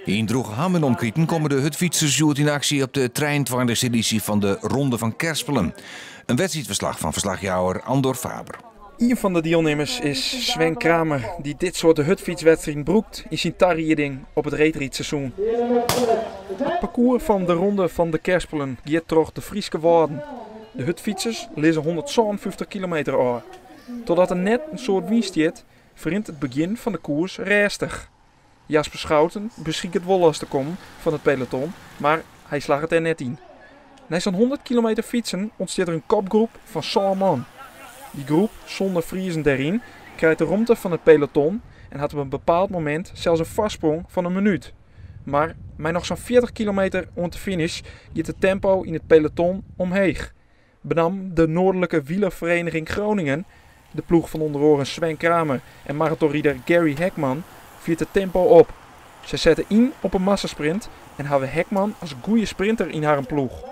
In Droogeham en omkrieten komen de hutfietsers in actie op de 23e editie van de Ronde van Kerspelen. Een wedstrijdverslag van verslagjouwer Andor Faber. Een van de deelnemers is Sven Kramer, die dit soort hutfietswedstrijden broekt in zijn tarrieding op het reetrietseizoen. Het parcours van de Ronde van de Kerspelen gaat door de Frieske Wouden. De hutfietsers lezen 157 kilometer aan. Totdat er net een soort wienstiet verint het begin van de koers restig. Jasper Schouten beschikt het wel los te komen van het peloton, maar hij slaagt het er net in. Na zo'n 100 kilometer fietsen ontstaat er een kopgroep van 100 man. Die groep, zonder Friezen daarin, krijgt de romte van het peloton en had op een bepaald moment zelfs een voorsprong van een minuut. Maar met nog zo'n 40 kilometer om de finish gaat het tempo in het peloton omheeg. Benam de Noordelijke Wielervereniging Groningen, de ploeg van onder oren Sven Kramer en marathonrieder Gary Hekman, viert het tempo op. Ze zetten in op een massasprint en hebben Hekman als goede sprinter in haar ploeg.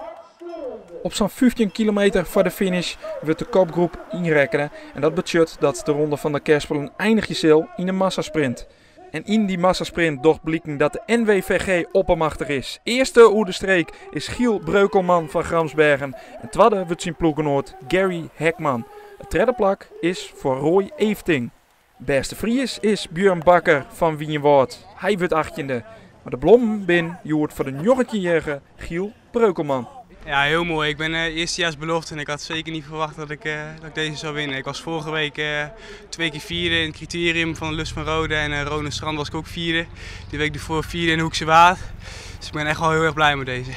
Op zo'n 15 kilometer voor de finish wordt de kopgroep inrekenen en dat betekent dat de Ronde van de Kerspelen eindigt zal in een massasprint. En in die massasprint doch blikken dat de NWVG oppermachtig is. Eerste oer de streek is Giel Breukelman van Gramsbergen en tweede wordt zijn ploeggenoot Gary Hekman. Het derde plak is voor Roy Efting. Beste Fries is Björn Bakker van Wienwoord. Hij wordt 18e. Maar de blommen bin joert voor de 19-jarige Giel Breukelman. Ja, heel mooi. Ik ben eerstejaars beloofd en ik had zeker niet verwacht dat ik deze zou winnen. Ik was vorige week 2 keer vierde in het criterium van de Lust van Rode en Rode Strand was ik ook vierde. Die week ervoor vierde in Hoekse Waard. Dus ik ben echt wel heel erg blij met deze.